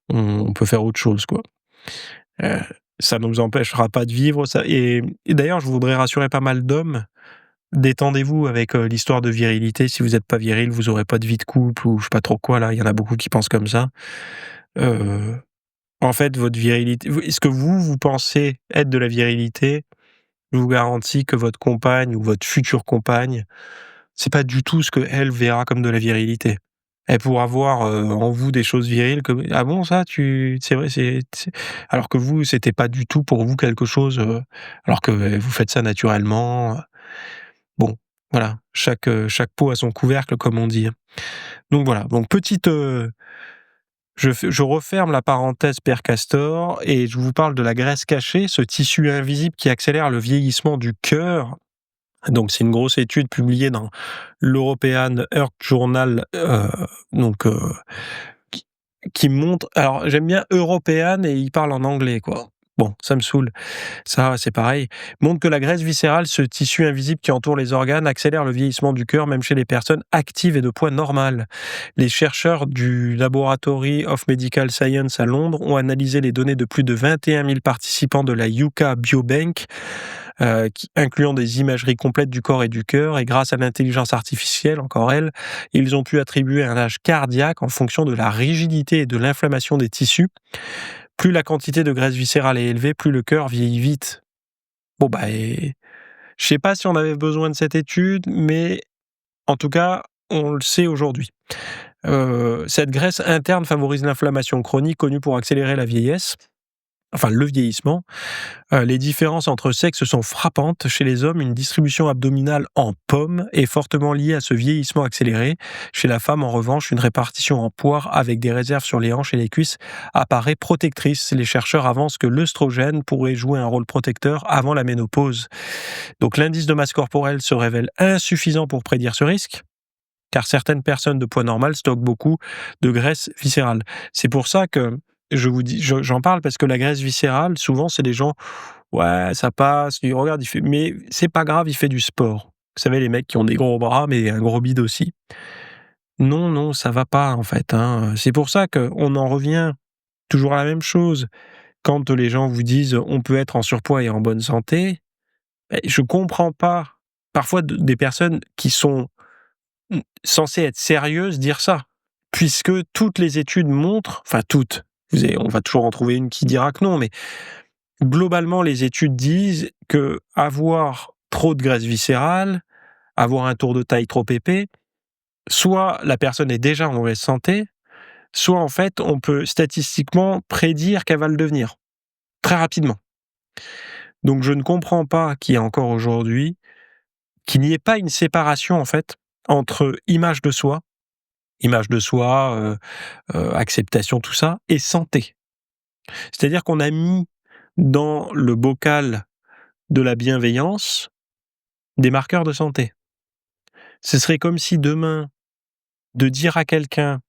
on peut faire autre chose, quoi. Heu, Ça ne nous empêchera pas de vivre, ça et d'ailleurs, je voudrais rassurer pas mal d'hommes. Détendez-vous avec, l'histoire de virilité. Si vous êtes pas viril, vous aurez pas de vie de couple ou je sais pas trop quoi là, il y en a beaucoup qui pensent comme ça. Heu, En fait, votre virilité ce que vous pensez être de la virilité, je vous garantis que votre compagne ou votre future compagne, c'est pas du tout ce qu'elle verra comme de la virilité. Elle pourra voir, en vous des choses viriles comme: «Ah bon ça tu c'est vrai c'est» alors que vous, c'était pas du tout pour vous quelque chose, alors que, vous faites ça naturellement. Bon, voilà, chaque pot a son couvercle comme on dit, hein. Donc voilà, donc petite, je referme la parenthèse Père Castor et je vous parle de la graisse cachée, ce tissu invisible qui accélère le vieillissement du cœur. Donc c'est une grosse étude publiée dans l'European Heart Journal, donc qui qui montre alors j'aime bien European et il parle en anglais, quoi. Bon, ça me saoule. Ça, c'est pareil. Montre que la graisse viscérale, ce tissu invisible qui entoure les organes, accélère le vieillissement du cœur, même chez les personnes actives et de poids normal. Les chercheurs du Laboratory of Medical Science à Londres ont analysé les données de plus de 21 000 participants de la Yuka Biobank, incluant des imageries complètes du corps et du cœur, et grâce à l'intelligence artificielle, encore elle, ils ont pu attribuer un âge cardiaque en fonction de la rigidité et de l'inflammation des tissus. Plus la quantité de graisse viscérale est élevée, plus le cœur vieillit vite. Bon, bah, je sais pas si on avait besoin de cette étude, mais en tout cas, on le sait aujourd'hui. Cette graisse interne favorise l'inflammation chronique connue pour accélérer la vieillesse, enfin le vieillissement. Les différences entre sexes sont frappantes. Chez les hommes, une distribution abdominale en pomme est fortement liée à ce vieillissement accéléré. Chez la femme, en revanche, une répartition en poire avec des réserves sur les hanches et les cuisses apparaît protectrice. Les chercheurs avancent que l'œstrogène pourrait jouer un rôle protecteur avant la ménopause. Donc l'indice de masse corporelle se révèle insuffisant pour prédire ce risque, car certaines personnes de poids normal stockent beaucoup de graisse viscérale. C'est pour ça que j'en parle parce que la graisse viscérale, souvent, c'est des gens, ouais, ça passe, regarde, il fait, mais c'est pas grave, il fait du sport. Vous savez, les mecs qui ont des gros bras, mais un gros bide aussi. Non, non, ça va pas, en fait, hein. C'est pour ça qu'on en revient toujours à la même chose. Quand les gens vous disent on peut être en surpoids et en bonne santé, je comprends pas. Parfois, des personnes qui sont censées être sérieuses dire ça, puisque toutes les études montrent, enfin toutes, on va toujours en trouver une qui dira que non, mais globalement, les études disent que avoir trop de graisse viscérale, avoir un tour de taille trop épais, soit la personne est déjà en mauvaise santé, soit en fait, on peut statistiquement prédire qu'elle va le devenir, très rapidement. Donc je ne comprends pas qu'il y ait encore aujourd'hui, qu'il n'y ait pas une séparation en fait, entre image de soi, acceptation, tout ça, et santé. C'est-à-dire qu'on a mis dans le bocal de la bienveillance des marqueurs de santé. Ce serait comme si demain, de dire à quelqu'un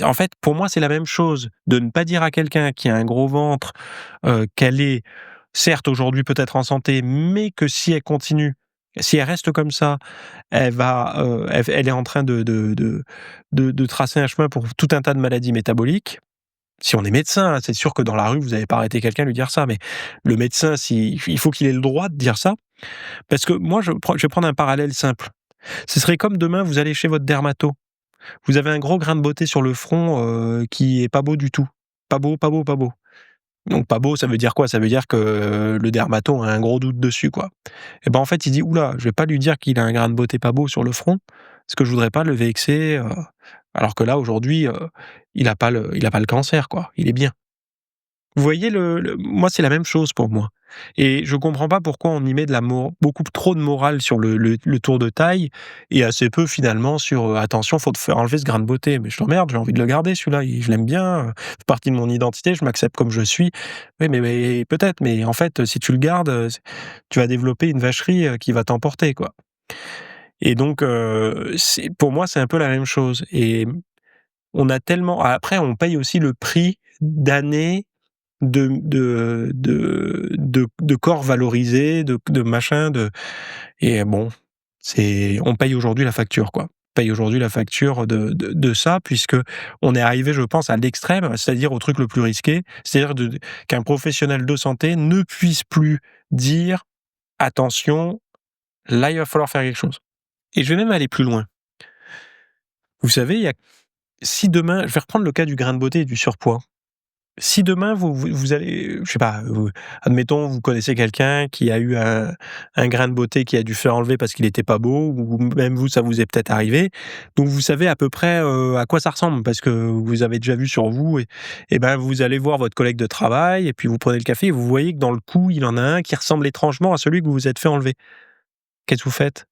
en fait, pour moi, c'est la même chose de ne pas dire à quelqu'un qui a un gros ventre, qu'elle est certes aujourd'hui peut-être en santé, mais que si elle continue, si elle reste comme ça, elle est en train de tracer un chemin pour tout un tas de maladies métaboliques. Si on est médecin, hein, c'est sûr que dans la rue, vous n'allez pas arrêter quelqu'un lui dire ça, mais le médecin, il faut qu'il ait le droit de dire ça. Parce que moi, je vais prendre un parallèle simple. Ce serait comme demain, vous allez chez votre dermato. Vous avez un gros grain de beauté sur le front, qui est pas beau du tout. Pas beau, pas beau, pas beau. Donc pas beau, ça veut dire quoi? Ça veut dire que le dermato a un gros doute dessus, quoi. Et ben, en fait, il dit: «Ouh là, je vais pas lui dire qu'il a un grain de beauté pas beau sur le front, parce que je voudrais pas le vexer», alors que là, aujourd'hui, il a pas le cancer, quoi. Il est bien. Vous voyez moi, c'est la même chose pour moi et je comprends pas pourquoi on y met de la mo beaucoup trop de morale sur le tour de taille et assez peu finalement sur, «Attention, faut te faire enlever ce grain de beauté». Mais je t'emmerde, j'ai envie de le garder celui-là, je l'aime bien, fait partie de mon identité, je m'accepte comme je suis. Oui, mais peut-être, mais en fait, si tu le gardes, tu vas développer une vacherie, qui va t'emporter, quoi et donc c'est pour moi, c'est un peu la même chose et on a tellement après on paye aussi le prix d'années de corps valorisés, de machin, et bon, on paye aujourd'hui la facture, quoi. On paye aujourd'hui la facture de ça, puisque on est arrivé, je pense, à l'extrême, c'est-à-dire au truc le plus risqué, c'est-à-dire qu'un professionnel de santé ne puisse plus dire: «Attention, là, il va falloir faire quelque chose» et je vais même aller plus loin. Vous savez, si demain je vais reprendre le cas du grain de beauté et du surpoids. Si demain vous allez, je sais pas, admettons, vous connaissez quelqu'un qui a eu un grain de beauté qui a dû faire enlever parce qu'il était pas beau ou même vous, ça vous est peut-être arrivé. Donc vous savez à peu près, à quoi ça ressemble parce que vous avez déjà vu sur vous et ben, vous allez voir votre collègue de travail et puis vous prenez le café et vous voyez que dans le cou, il en a un qui ressemble étrangement à celui que vous vous êtes fait enlever. Qu'est-ce que vous faites?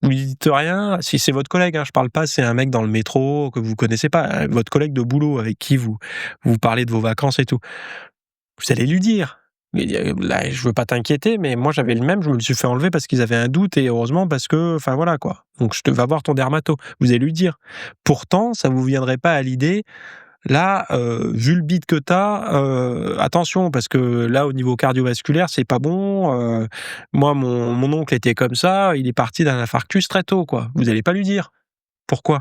Vous lui dites rien? Si c'est votre collègue, hein, je parle pas, c'est un mec dans le métro que vous connaissez pas, votre collègue de boulot avec qui vous parlez de vos vacances et tout. Vous allez lui dire: «Mais là, je veux pas t'inquiéter, mais moi j'avais le même, je me le suis fait enlever parce qu'ils avaient un doute et heureusement parce que» enfin voilà quoi. «Donc je te va voir ton dermato». Vous allez lui dire. Pourtant, ça vous viendrait pas à l'idée, là, vu le bide que tu as, attention parce que là, au niveau cardiovasculaire, c'est pas bon, moi mon oncle était comme ça, il est parti d'un infarctus très tôt, quoi. Vous allez pas lui dire. Pourquoi?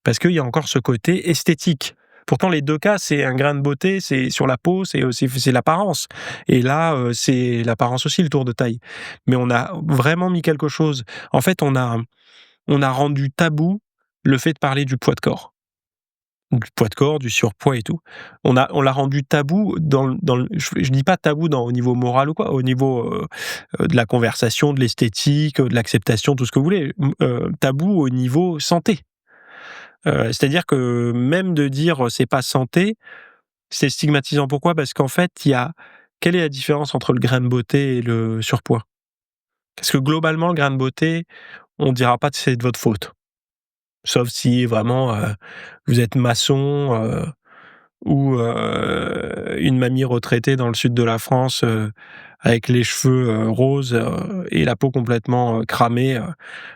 Parce qu'il y a encore ce côté esthétique. Pourtant les 2 cas, c'est un grain de beauté, c'est sur la peau, c'est l'apparence et là, c'est l'apparence aussi, le tour de taille. Mais on a vraiment mis quelque chose en fait, on a rendu tabou le fait de parler du poids de corps. Du poids de corps, du surpoids et tout. On l'a rendu tabou dans le je dis pas tabou au niveau moral ou quoi, au niveau, de la conversation, de l'esthétique, de l'acceptation, tout ce que vous voulez. Tabou au niveau santé. C'est-à-dire que même de dire, «C'est pas santé», c'est stigmatisant. Pourquoi? Parce qu'en fait, quelle est la différence entre le grain de beauté et le surpoids? Parce que globalement, le grain de beauté, on dira pas que c'est de votre faute. Sauf si vraiment, vous êtes maçon, ou une mamie retraitée dans le sud de la France, avec les cheveux, roses, et la peau complètement, cramée,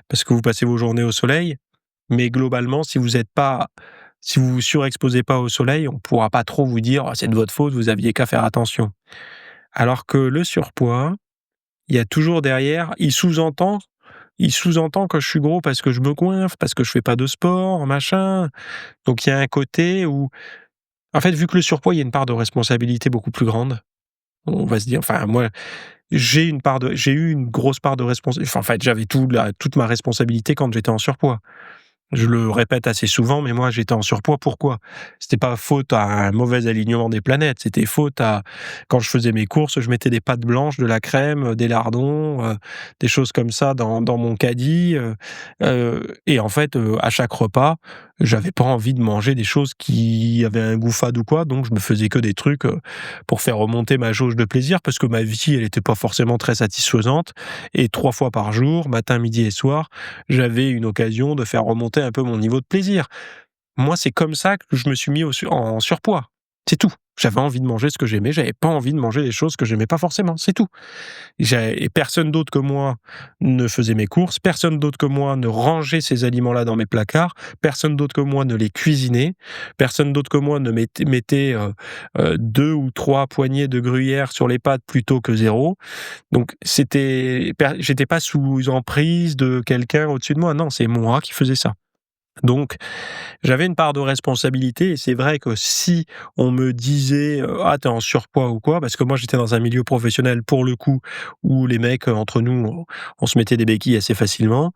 parce que vous passez vos journées au soleil. Mais globalement, si vous vous surexposez pas au soleil, on pourra pas trop vous dire: «Ah, c'est de votre faute, vous aviez qu'à faire attention». Alors que le surpoids, il y a toujours derrière il sous-entend que je suis gros parce que je me coinfre, parce que je fais pas de sport, machin. Donc il y a un côté où en fait, vu que le surpoids, il y a une part de responsabilité beaucoup plus grande, on va se dire enfin moi, j'ai eu une grosse part de responsabilité. Enfin, en fait, j'avais toute ma responsabilité quand j'étais en surpoids. Je le répète assez souvent, mais moi, j'étais en surpoids. Pourquoi? C'était pas faute à un mauvais alignement des planètes, c'était faute à quand je faisais mes courses, je mettais des pâtes blanches, de la crème, des lardons, des choses comme ça dans mon caddie, et en fait, à chaque repas, j'avais pas envie de manger des choses qui avaient un goût fade ou quoi, donc je me faisais que des trucs, pour faire remonter ma jauge de plaisir parce que ma vie, elle était pas forcément très satisfaisante et 3 fois par jour, matin, midi et soir, j'avais une occasion de faire remonter un peu mon niveau de plaisir. Moi, c'est comme ça que je me suis mis en surpoids. C'est tout. J'avais envie de manger ce que j'aimais, j'avais pas envie de manger des choses que j'aimais pas forcément, c'est tout. Et personne d'autre que moi ne faisait mes courses, personne d'autre que moi ne rangeait ces aliments-là dans mes placards, personne d'autre que moi ne les cuisinait, personne d'autre que moi ne mettait 2 ou 3 poignées de gruyère sur les pâtes plutôt que zéro. Donc j'étais pas sous emprise de quelqu'un au-dessus de moi, non, c'est moi qui faisais ça. Donc j'avais une part de responsabilité et c'est vrai que si on me disait, «Ah, tu en surpoids ou quoi», parce que moi j'étais dans un milieu professionnel pour le coup où les mecs, entre nous, on se mettait des béquilles assez facilement,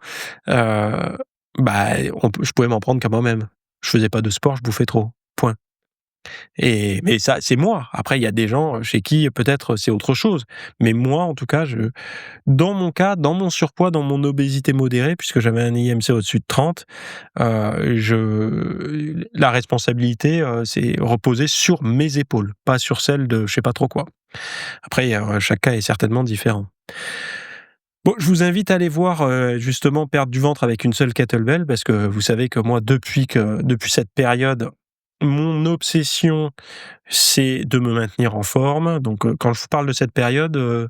heu, bah, je pouvais m'en prendre qu'à moi-même. Je faisais pas de sport, je bouffais trop, point. Mais ça, c'est moi. Après il y a des gens chez qui peut-être c'est autre chose. Mais moi en tout cas, dans mon cas, dans mon surpoids, dans mon obésité modérée, puisque j'avais un IMC au-dessus de 30, la responsabilité, c'est reposée sur mes épaules, pas sur celles de je sais pas trop quoi. Après, chaque cas est certainement différent. Bon, je vous invite à aller voir, justement perdre du ventre avec une seule kettlebell parce que vous savez que moi depuis cette période, mon obsession, c'est de me maintenir en forme. Donc, quand je vous parle de cette période,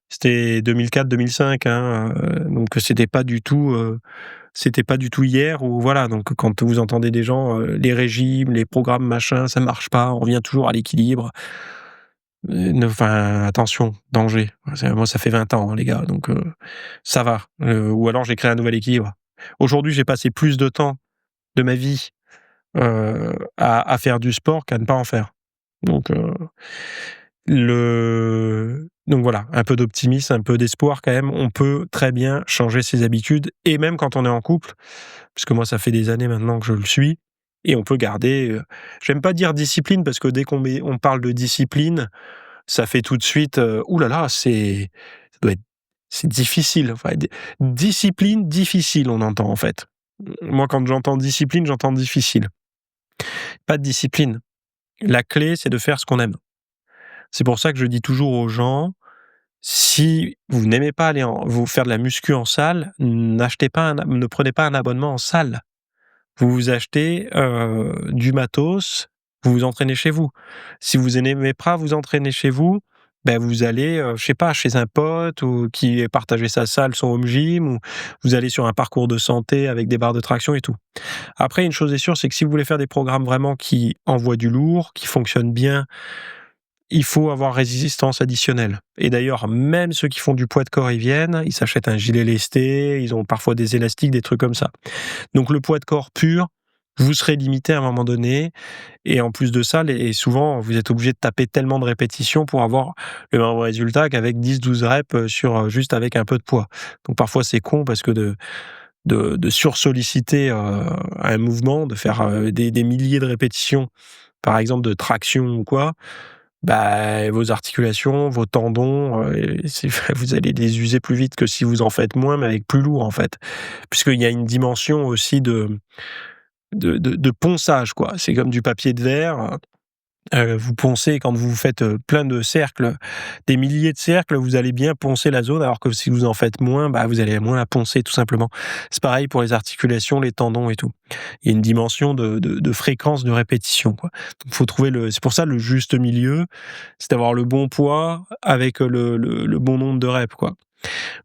c'était 2004-2005, hein, donc c'était pas du tout hier ou voilà, donc quand vous entendez des gens, les régimes, les programmes, machin, ça marche pas, on revient toujours à l'équilibre. Ne enfin, attention, danger. Moi, ça fait 20 ans, hein, les gars, donc ça va. Ou alors j'ai créé un nouvel équilibre. Aujourd'hui, j'ai passé plus de temps de ma vie, à faire du sport qu'à ne pas en faire. Donc donc voilà, un peu d'optimisme, un peu d'espoir quand même. On peut très bien changer ses habitudes et même quand on est en couple, puisque moi ça fait des années maintenant que je le suis et on peut garder, j'aime pas dire discipline parce que dès on parle de discipline, ça fait tout de suite, ouh là là, ça doit être c'est difficile, enfin discipline difficile on entend en fait. Moi quand j'entends discipline, j'entends difficile. Pas de discipline. La clé, c'est de faire ce qu'on aime. C'est pour ça que je dis toujours aux gens: si vous n'aimez pas aller vous faire de la muscu en salle, ne prenez pas un abonnement en salle. Vous vous achetez, du matos, vous vous entraînez chez vous. Si vous n'aimez pas vous entraîner chez vous, ben vous allez, je sais pas, chez un pote ou qui est partagé sa salle, son home gym ou vous allez sur un parcours de santé avec des barres de traction et tout. Après une chose est sûre, c'est que si vous voulez faire des programmes vraiment qui envoient du lourd, qui fonctionnent bien, il faut avoir résistance additionnelle et d'ailleurs, même ceux qui font du poids de corps, ils viennent, ils s'achètent un gilet lesté, ils ont parfois des élastiques, des trucs comme ça. Donc le poids de corps pur, vous serez limité à un moment donné et en plus de ça, souvent, vous êtes obligé de taper tellement de répétitions pour avoir le même résultat qu'avec 10-12 reps, juste avec un peu de poids. Donc parfois, c'est con parce que de sursolliciter, un mouvement, de faire, des milliers de répétitions, par exemple de traction ou quoi, bah, vos articulations, vos tendons, vous allez les user plus vite que si vous en faites moins, mais avec plus lourd, en fait. Puisqu'il y a une dimension aussi de ponçage, quoi. C'est comme du papier de verre, vous poncez quand vous faites, plein de cercles, des milliers de cercles, vous allez bien poncer la zone, alors que si vous en faites moins, bah, vous allez moins la poncer, tout simplement. C'est pareil pour les articulations, les tendons et tout. Il y a une dimension de fréquence de répétition, quoi. Donc faut trouver c'est pour ça le juste milieu, c'est d'avoir le bon poids avec, le bon nombre de reps, quoi.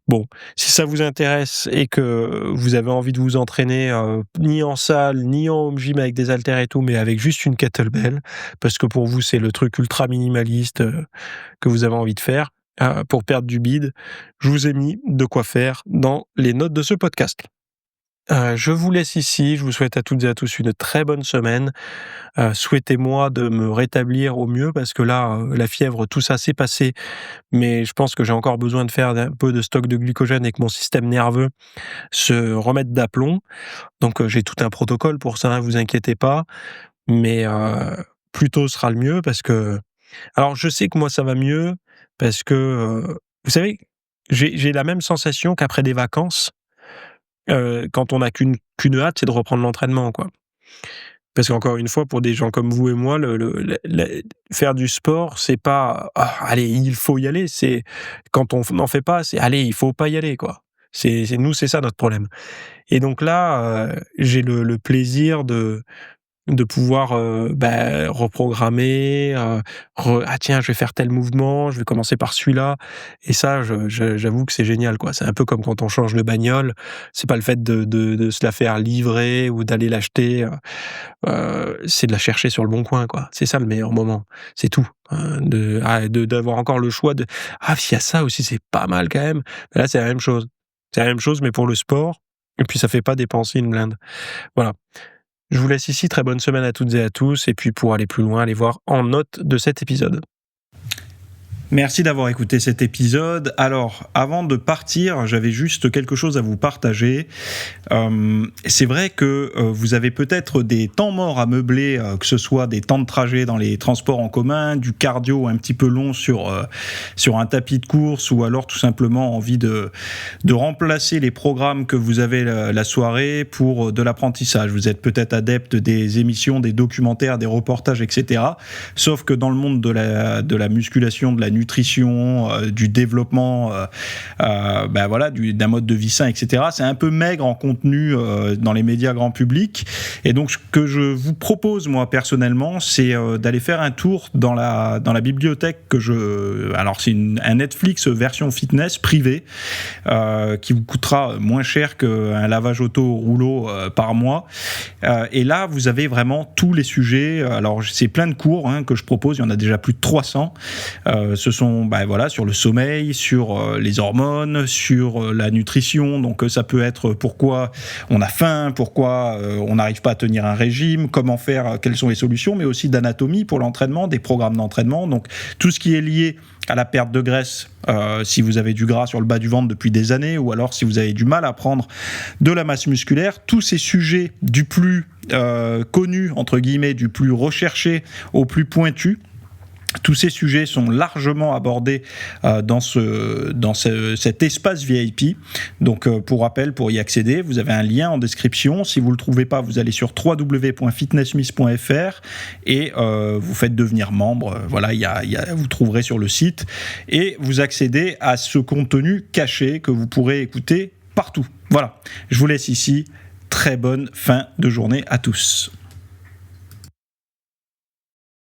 Bon, si ça vous intéresse et que vous avez envie de vous entraîner, ni en salle, ni en home gym avec des haltères et tout, mais avec juste une kettlebell, parce que pour vous, c'est le truc ultra minimaliste, que vous avez envie de faire, pour perdre du bide, je vous ai mis de quoi faire dans les notes de ce podcast. Je vous laisse ici. Je vous souhaite à toutes et à tous une très bonne semaine. Souhaitez-moi de me rétablir au mieux parce que là, la fièvre, tout ça, c'est passé, mais je pense que j'ai encore besoin de faire un peu de stock de glycogène et que mon système nerveux se remette d'aplomb. Donc, j'ai tout un protocole pour ça, hein, vous inquiétez pas, mais plus tôt sera le mieux parce que alors je sais que moi ça va mieux parce que, vous savez, j'ai la même sensation qu'après des vacances, quand on n'a qu'une hâte, c'est de reprendre l'entraînement, quoi. Parce qu'encore une fois, pour des gens comme vous et moi, le faire du sport, c'est pas: «Ah allez, il faut y aller», c'est quand on n'en fait pas, c'est: «Allez, il faut pas y aller», quoi. C'est nous, c'est ça notre problème et donc là, j'ai le plaisir de pouvoir, reprogrammer, «Ah tiens, je vais faire tel mouvement, je vais commencer par celui-là» et ça, j'avoue que c'est génial, quoi. C'est un peu comme quand on change de bagnole, c'est pas le fait de se la faire livrer ou d'aller l'acheter, c'est de la chercher sur le bon coin, quoi. C'est ça le meilleur moment, c'est tout, d'avoir encore le choix de: «Ah, s'il y a ça aussi, c'est pas mal quand même». Là, c'est la même chose. C'est la même chose, mais pour le sport et puis ça fait pas dépenser une blinde. Voilà. Je vous laisse ici, très bonne semaine à toutes et à tous, et puis pour aller plus loin, allez voir en note de cet épisode. Merci d'avoir écouté cet épisode. Alors, avant de partir, j'avais juste quelque chose à vous partager. C'est vrai que vous avez peut-être des temps morts à meubler, que ce soit des temps de trajet dans les transports en commun, du cardio un petit peu long sur un tapis de course, ou alors tout simplement envie de remplacer les programmes que vous avez la soirée pour de l'apprentissage. Vous êtes peut-être adepte des émissions, des documentaires, des reportages, etc. Sauf que dans le monde de la musculation, de la nutrition, du développement, d'un mode de vie sain, etc. C'est un peu maigre en contenu dans les médias grand public. Et donc, ce que je vous propose, moi, personnellement, c'est d'aller faire un tour dans la bibliothèque alors, c'est un Netflix version fitness privée qui vous coûtera moins cher qu'un lavage auto au rouleau par mois. Et là, vous avez vraiment tous les sujets. Alors, c'est plein de cours que je propose. Il y en a déjà plus de 300. Ce sont sur le sommeil, sur les hormones, sur la nutrition. Donc ça peut être pourquoi on a faim, pourquoi on n'arrive pas à tenir un régime, comment faire, quelles sont les solutions, mais aussi d'anatomie pour l'entraînement, des programmes d'entraînement. Donc tout ce qui est lié à la perte de graisse, si vous avez du gras sur le bas du ventre depuis des années, ou alors si vous avez du mal à prendre de la masse musculaire, tous ces sujets du plus connu, entre guillemets, du plus recherché au plus pointu. Tous ces sujets sont largement abordés dans cet espace VIP. Donc, pour rappel, pour y accéder, vous avez un lien en description. Si vous ne le trouvez pas, vous allez sur www.fitnessmiss.fr et vous faites devenir membre. Voilà, vous trouverez sur le site. Et vous accédez à ce contenu caché que vous pourrez écouter partout. Voilà, je vous laisse ici. Très bonne fin de journée à tous.